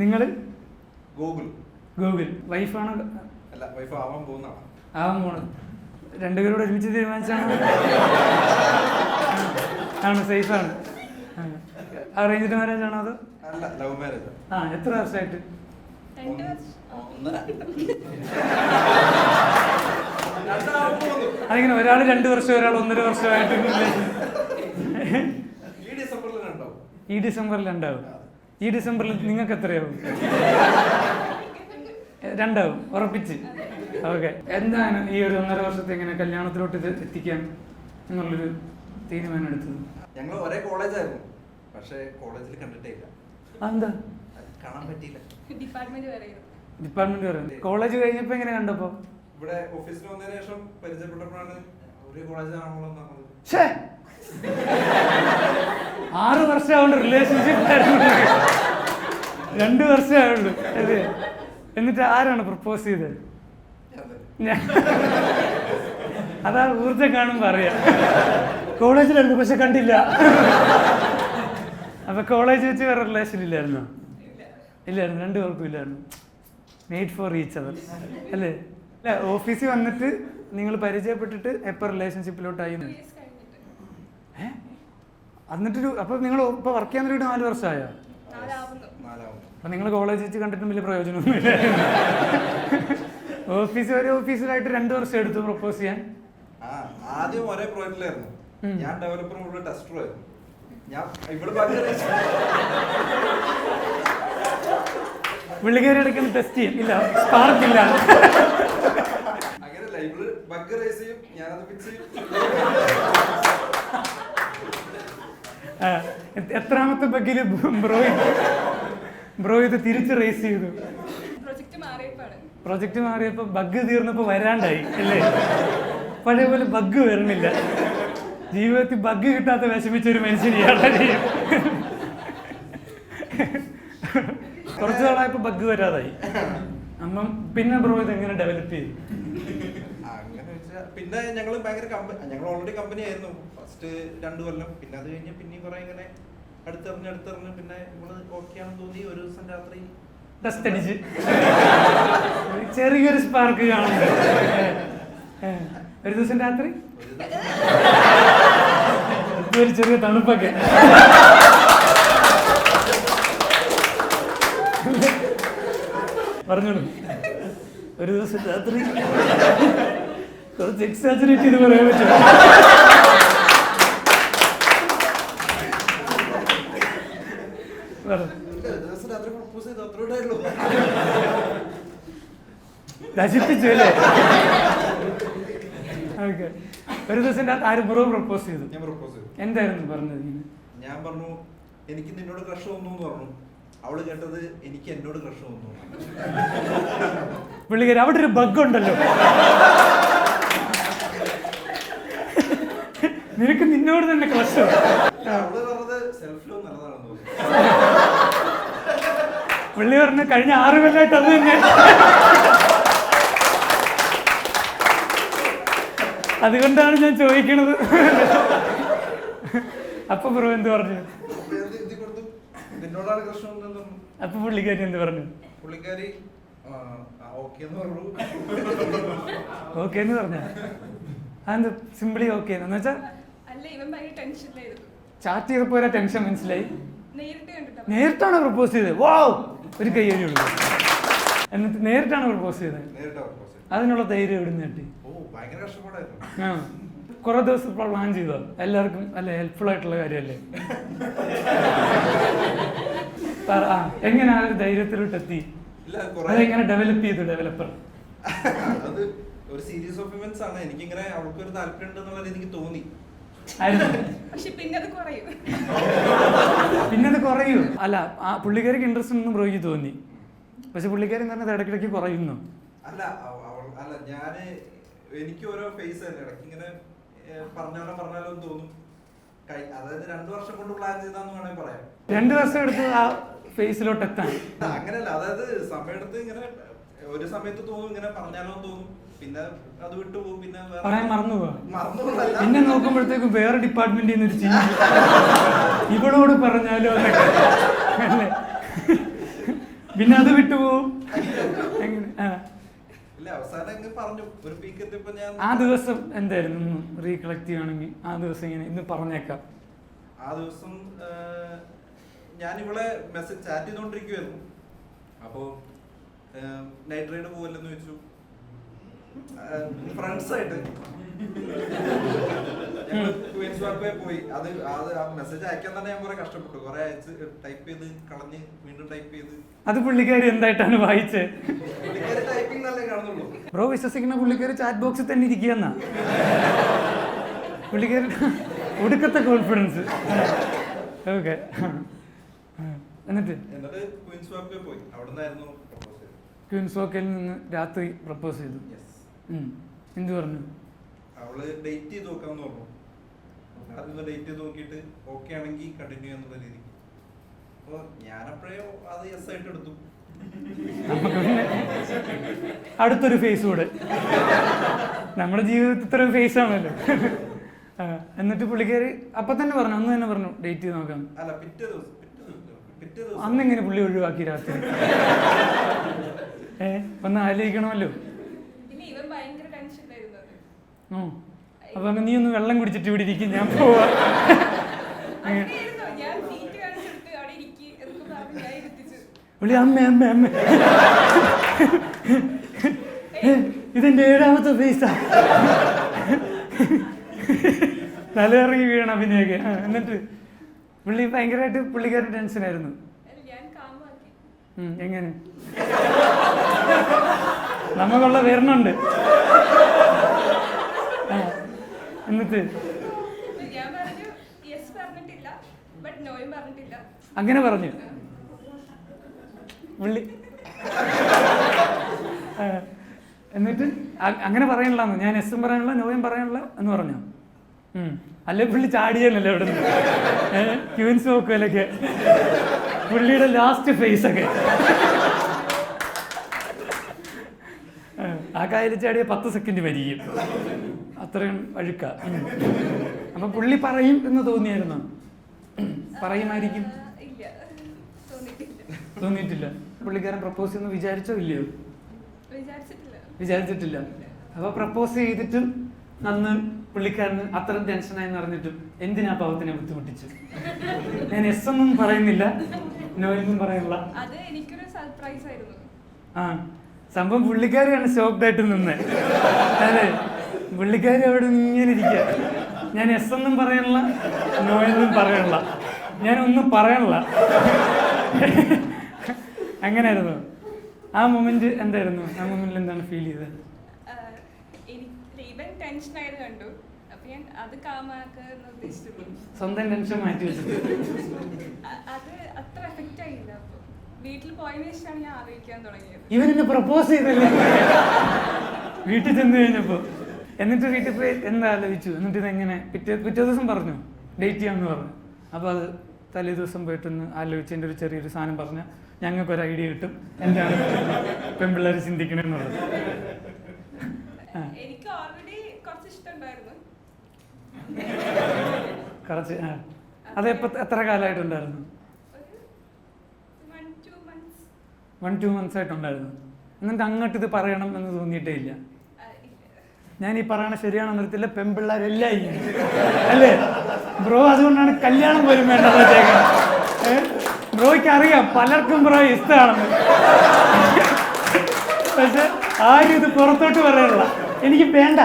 നിങ്ങൾ ഗൂഗിൾ വൈഫാണ്? അല്ല, വൈഫ് ആവാൻ പോകുന്നതാണ്. ആവാൻ പോണത് രണ്ടുപേരോട് ഒരുമിച്ച് തീരുമാനിച്ചാണ്? ആണ്, സേഫാണ്. അറേഞ്ച്ഡ് മാരേജ് ആണോ അതോ? അല്ല, ലവ് മാരേജ്. എത്ര വർഷമായിട്ട്? അതിങ്ങനെ ഒരാൾ 2 വർഷം, ഒരാൾ 1.5 വർഷമായിട്ട്? ഈ ഡിസംബറിൽ ഉണ്ടാവും. ഈ ഡിസംബറിൽ നിങ്ങൾക്ക് എത്രയാവും? 2 ആവും ഉറപ്പിച്ച്? ഓക്കെ. എന്താണ് ഈ ഒരു 1.5 വർഷത്തെ എങ്ങനെ കല്യാണത്തിലോട്ട് ഇത് എത്തിക്കാൻ എന്നുള്ളൊരു തീരുമാനം എടുത്തത്? ഞങ്ങൾ ഒരേ കോളേജായിരുന്നു, പക്ഷേ കോളേജിൽ കണ്ടിട്ടേ ഇല്ല. അതെന്താ? കാണാൻ പറ്റിയില്ല. ഡിപ്പാർട്ട്മെന്റ് പറയുന്നത്. കോളേജ് കഴിഞ്ഞപ്പോ എങ്ങനെ കണ്ടപ്പോ? ഇവിടെ ഓഫീസിൽ വന്നതിന് ശേഷം പരിചയപ്പെട്ടപ്പോഴാണ് ഒരു കോളേജാണല്ലോ എന്നാണ്. 6 വർഷമാവുണ്ട് റിലേഷൻഷിപ്പ്, 2 വർഷമായുള്ളൂ അതെ. എന്നിട്ട് ആരാണ് പ്രപ്പോസ് ചെയ്തത്? അതാ ഊർജ്ജം കാണുമ്പോ അറിയാം. കോളേജിലായിരുന്നു പക്ഷെ കണ്ടില്ല. അപ്പൊ കോളേജ് വെച്ച് വേറെ റിലേഷൻ ഇല്ലായിരുന്നോ? ഇല്ലായിരുന്നു, 2 പേർക്കും ഇല്ലായിരുന്നു. മെയ്ഡ് ഫോർ ഈച്ച് അതർ അല്ലേ? അല്ല, ഓഫീസിൽ വന്നിട്ട് നിങ്ങൾ പരിചയപ്പെട്ടിട്ട് എപ്പോൾ റിലേഷൻഷിപ്പിലോട്ടായി? എന്നിട്ട് അപ്പൊ നിങ്ങൾ ഇപ്പൊ വർക്ക് ചെയ്യാൻ വേണ്ടി 4 വർഷമായോ? അപ്പൊ നിങ്ങൾ കോളേജ് വെച്ച് കണ്ടിട്ടും വലിയ പ്രയോജനമൊന്നുമില്ല. ഓഫീസിലായിട്ട് 2 വർഷം എടുത്തു പ്രപ്പോസ് ചെയ്യാൻ. ആദ്യം ഒരേ പ്രോജക്റ്റിലായിരുന്നു. ഞാൻ ഡെവലപ്പറും ഇവിടെ ടെസ്റ്ററുമായിരുന്നു. ഞാൻ ഇവിടെ പുള്ളിക്കാരി എടുക്കുന്ന ടെസ്റ്റ് ചെയ്യും. ഇല്ല, സ്പാർക്ക് ഇല്ല. അങ്ങനെയല്ല, ഇവിടെ ബഗ് റേസ് ചെയ്യും, ഞാനത് ഫിക്സ് ചെയ്യും. എത്രാമത്തെ ബഗ്ഗില് ബ്രോ ഇത് തിരിച്ച് റേസ് ചെയ്തു? പ്രൊജക്ട് മാറിയപ്പോ ബഗ് തീർന്നപ്പോ വരാണ്ടായി അല്ലേ? പഴയ പോലെ ബഗ് വരുന്നില്ല. ജീവിതത്തിൽ ബഗ് കിട്ടാത്ത വിഷമിച്ചൊരു മനുഷ്യനെയാണ്. കുറച്ചു നാളായപ്പോ ബഗ് വരാതായി. അപ്പം പിന്നെ ബ്രോ ഇത് എങ്ങനെ ഡെവലപ്പ് ചെയ്തു? പിന്നെ ഞങ്ങൾ ഭയങ്കര ഞങ്ങൾ ഓൾറെഡി കമ്പനി ആയിരുന്നു ഫസ്റ്റ് 2 കൊല്ലം. പിന്നെ അത് കഴിഞ്ഞ് പിന്നെയും കുറെ ഇങ്ങനെ അടുത്തറിഞ്ഞ് പിന്നെ നമ്മള് ഓക്കെ ആണെന്ന് തോന്നി. ഒരു ദിവസം രാത്രി ടെസ്റ്റ് അടിച്ച് ചെറിയൊരു സ്പാർക്ക് കാണുന്നു. ഒരു ദിവസം രാത്രി ഒരു ചെറിയ തണുപ്പൊക്കെ. പറഞ്ഞോളൂ. ഒരു ദിവസം രാത്രി കുറച്ച് എക്സാജറേറ്റ് ചെയ്ത് പറയാൻ പറ്റും. നശിപ്പിച്ചു അല്ലേ? ഓക്കെ. ഒരു ദിവസം ആരും ബ്രോ പ്രപ്പോസ് ചെയ്തു? ഞാൻ പ്രപ്പോസ് ചെയ്തു. എന്തായിരുന്നു പറഞ്ഞത്? ഞാൻ പറഞ്ഞു എനിക്ക് നിന്നോട് ക്രഷ് തോന്നുന്നു എന്ന് പറഞ്ഞു. അവള് കേട്ടത് എനിക്ക് എന്നോട് ക്രഷ് തോന്നുന്നു. പുള്ളിക്കാരി അവിടെ ഒരു ബഗ് ഉണ്ടല്ലോ, നിനക്ക് നിന്നോട് തന്നെ ക്രഷ്. അവള് പറഞ്ഞത് സെൽഫ് ലവ് നല്ലതാണെന്ന് തോന്നുന്നു. പുള്ളി പറഞ്ഞു കഴിഞ്ഞ 6 കൊല്ലമായിട്ട് അത് തന്നെ. അതുകൊണ്ടാണ് ഞാൻ ചോദിക്കണത്. അപ്പൊ ബ്രോ എന്ത് പറഞ്ഞു? അപ്പൊ പുള്ളിക്കാരി എന്ത് പറഞ്ഞു? പുള്ളിക്കാരി ഓക്കെ എന്ന് പറഞ്ഞ അതെന്ത് സിംപിളി ഓക്കെ എന്ന് വെച്ചാ ചാറ്റ് ചെയ്തപ്പോ ടെൻഷൻ മനസ്സിലായി. നേരിട്ടാണ് പ്രപ്പോസ് ചെയ്തത്? വാ, ഒരു കയ്യടിയുള്ളൂ. എന്നിട്ട് നേരിട്ടാണ് പ്രപ്പോസ് ചെയ്തത്? അതിനുള്ള ധൈര്യം എവിടെ നിന്ന് കിട്ടി? കുറെ ദിവസം പ്ലാൻ ചെയ്തോ? എല്ലാവർക്കും അല്ലെ ഹെൽപ്ഫുൾ ആയിട്ടുള്ള കാര്യമല്ലേ? എങ്ങനെ ആ ഒരു ധൈര്യത്തിലോട്ട് എത്തി? അതെങ്ങനെ ഡെവലപ്പ് ചെയ്തു ഡെവലപ്പർ? അത് ഒരു സീരീസ് ഓഫ് ഇവന്റ്സ് ആണ്. എനിക്കിങ്ങനെ അവൾക്ക് ഒരു താല്പര്യം ഉണ്ടെന്നുള്ള രീതിക്ക് തോന്നി. പിന്നത് കുറയൂ? അല്ല, ആ പുള്ളിക്കാരിക്ക് ഇൻട്രസ്റ്റ് ഉണ്ടെന്ന് ബ്രോയ്ക്ക് തോന്നി, പക്ഷെ പുള്ളിക്കാരി പറഞ്ഞത് ഇടയ്ക്കിടയ്ക്ക് കുറയുന്നു. അല്ല ഞാന് എനിക്ക് ഓരോ ഫേസ് തന്നെ ഇടയ്ക്ക് ഇങ്ങനെ പറഞ്ഞാലോ എന്ന് തോന്നും. അതായത് 2 വർഷം കൊണ്ട് പ്ലാൻ ചെയ്താന്ന് വേണമെങ്കിൽ പറയാം. 2 വർഷം എടുത്ത് ആ ഫേസിലോട്ട് എത്താൻ? അങ്ങനെയല്ല, അതായത് സമയത്ത് ഇങ്ങനെ ഒരു സമയത്ത് തോന്നും ഇങ്ങനെ പറഞ്ഞാലോ തോന്നും, പിന്നെ അത് വിട്ടുപോകും, പിന്നെ പറയാൻ മറന്നുപോകും. പിന്നെ നോക്കുമ്പോഴത്തേക്കും വേറെ ഡിപ്പാർട്ട്മെന്റിൽ നിന്ന് ഒരു ചെയ്യും, ഇവളോട് പറഞ്ഞാലോ അല്ലേ? പിന്നെ അത് വിട്ടുപോകും എങ്ങനെ? ഇല്ല, അവസാനം അങ്ങ് പറഞ്ഞു ഒരു പീക്ക് എത്തിയപ്പോ ഞാൻ ആ ദിവസം എന്തായിരുന്നു റീകളക്ട് ചെയ്യുകയാണെങ്കിൽ ആ ദിവസം ഇങ്ങനെ ഇന്ന് പറഞ്ഞേക്കാം. ആ ദിവസം ഞാൻ ഇവിടെ മെസ്സേജ് ചാറ്റ് ചെയ്തോണ്ടിരിക്കുവായിരുന്നു. അപ്പോ നൈറ്റ് റൈഡ് പോവല്ലെന്ന് ചോദിച്ചു. ഫ്രണ്ട്സ് ആയിട്ട് ക്വീൻസ് പാർക്കിൽ പോയി. അത് ആ മെസ്സേജ് അയക്കാൻ തന്നെ ഞാൻ കുറെ കഷ്ടപ്പെട്ടു. കുറെ അയച്ച് ടൈപ്പ് ചെയ്ത് കളഞ്ഞ് വീണ്ടും ടൈപ്പ് ചെയ്ത്. അത് പുള്ളിക്കാരി എന്തായിട്ടാണ് വായിച്ചത്? പുള്ളിക്കാരി ടൈപ്പിംഗ് നല്ലേ കാണുന്നുള്ളൂ. ബ്രോ വിശ്വസിക്കുന്ന പുള്ളിക്കാരി ചാറ്റ് ബോക്സിൽ തന്നെ ഇരിക്കുകയെന്നാ. പുള്ളിക്കാരി ഒടുക്കത്തെ കോൺഫിഡൻസ്. ഓക്കെ, എന്നിട്ട് ക്വീൻസ് പാർക്കിൽ പോയി. അവിടെ നിന്നായിരുന്നു പ്രപ്പോസ് ചെയ്തത്. ക്വീൻസ് വാക്കിൽ നിന്ന് രാത്രി പ്രപ്പോസ് ചെയ്തു. എന്ത് പറഞ്ഞു? അവള് ഡേറ്റ് ചെയ്ത് നോക്കാന്ന് പറഞ്ഞു. ആദ്യം ഡേറ്റ് ചെയ്ത് നോക്കിയിട്ട് ഓക്കെ ആണെങ്കിൽ കണ്ടിന്യൂ എന്നുള്ള രീതി. അപ്പൊ ഞാനപ്പോഴേ അത് യെസ് ആയിട്ട് എടുത്തു. അടുത്തൊരു ഫേസ് കൂടെ നമ്മുടെ ജീവിതത്തിൽ ഇത്രയും ഫേസ് ആണല്ലോ. എന്നിട്ട് പുള്ളിക്കാരി അപ്പൊ തന്നെ പറഞ്ഞു, അന്ന് തന്നെ പറഞ്ഞു ഡേറ്റ് ചെയ്ത് നോക്കാം. അല്ല, പിറ്റേ ദിവസം അന്നെങ്ങനെ പുള്ളി ഒഴിവാക്കി രാത്രി? ഒന്ന് ആലോചിക്കണമല്ലോ. അപ്പൊ നീ ഒന്ന് വെള്ളം കുടിച്ചിട്ട് ഇവിടെ ഇരിക്കും, ഞാൻ പോവാ. പുള്ളി അമ്മ അമ്മ അമ്മ ഇതെന്റെ 7ാമത്തെ ഫേസാ. തലയിറങ്ങി വീണ അഭിനയൊക്കെ. എന്നിട്ട് പുള്ളി ഭയങ്കരമായിട്ട് പുള്ളിക്കാരൻ ടെൻഷനായിരുന്നു. എങ്ങനെ നമുക്കുള്ള വരണുണ്ട്. എന്നിട്ട് അങ്ങനെ പറഞ്ഞു പുള്ളി. എന്നിട്ട് അങ്ങനെ പറയണില്ലാന്ന്, ഞാൻ എസും പറയാനുള്ള നോയും പറയാനുള്ള എന്ന് പറഞ്ഞു. അല്ലെ പുള്ളി ചാടിയല്ലോ അവിടെ നിന്ന്. ക്യൂൻസ് നോക്കുമല്ലൊക്കെ പുള്ളിയുടെ ലാസ്റ്റ് ഫേസ് ഒക്കെ. ആ കായൽ ചാടിയ 10 സെക്കൻഡ് വരികയും അത്രയും അഴുക്ക. അപ്പൊ പുള്ളി പറയും എന്ന് തോന്നിയായിരുന്നു? പറയുമായിരിക്കും. തോന്നിയിട്ടില്ല. പുള്ളിക്കാരൻ പ്രപ്പോസ് ചെയ്യുന്നു വിചാരിച്ചോ ഇല്ലയോ? വിചാരിച്ചിട്ടില്ല. അപ്പൊ പ്രപ്പോസ് ചെയ്തിട്ടും അന്ന് പുള്ളിക്കാരന് അത്രയും ടെൻഷനായി പറഞ്ഞിട്ടും എന്തിനാ പാവത്തിനെ ബുദ്ധിമുട്ടിച്ചു? ഞാൻ എസ് ഒന്നും പറയുന്നില്ല, നോ എന്നും പറയില്ല. ആ സംഭവം പുള്ളിക്കാരിയാണ് ഷോക്ക്ഡായിട്ട് നിന്ന്. അതെ, പുള്ളിക്കാരി അവിടെ ഇങ്ങനെ ഇരിക്കുക. ഞാൻ എസ് ഒന്നും പറയണില്ല, നോ എന്നും പറയണില്ല, ഞാനൊന്നും പറയണില്ല. അങ്ങനെയായിരുന്നു ആ മൊമെന്റ്. എന്തായിരുന്നു ആ മൊമെന്റിൽ? എന്താണ് ഫീൽ ചെയ്തത്? സ്വന്തം ടെൻഷൻ മാറ്റി വെച്ചിട്ട് ഇവൻ എന്നെ പ്രപ്പോസ് ചെയ്തല്ലേ വീട്ടിൽ ചെന്ന് കഴിഞ്ഞപ്പോ. എന്നിട്ട് വീട്ടിൽ പോയി എന്താ ആലോചിച്ചു? എന്നിട്ട് ഇതെങ്ങനെ പിറ്റേ ദിവസം പറഞ്ഞു ഡേറ്റ് ചെയ്യാമെന്ന് പറഞ്ഞു. അപ്പോൾ അത് തലേ ദിവസം പോയിട്ടൊന്ന് ആലോചിച്ച് എൻ്റെ ഒരു ചെറിയൊരു സാധനം പറഞ്ഞാൽ ഞങ്ങൾക്കൊരു ഐഡിയ കിട്ടും എന്താണ് പെൺപിള്ളേർ ചിന്തിക്കണമെന്നുള്ളത്. കുറച്ച് അത് എത്ര കാലമായിട്ടുണ്ടായിരുന്നു? 1-2 months ആയിട്ടുണ്ടായിരുന്നു. എന്നിട്ട് അങ്ങോട്ട് ഇത് പറയണം എന്ന് തോന്നിയിട്ടേ ഇല്ല. ഞാൻ ഈ പറയണ ശരിയാണെന്ന് അറിയത്തില്ല, പെൺപിള്ളേരെല്ലാം ഇങ്ങനെ അല്ലേ ബ്രോ? അതുകൊണ്ടാണ് കല്യാണം പോലും വേണ്ടെന്ന് വെച്ചേക്കുന്നത്. ബ്രോയ്ക്ക് അറിയാം പലർക്കും ബ്രോ ഇഷ്ടമാണെന്ന്, പക്ഷെ ആരും ഇത് പുറത്തോട്ട് പറയാനുള്ള എനിക്ക് വേണ്ട.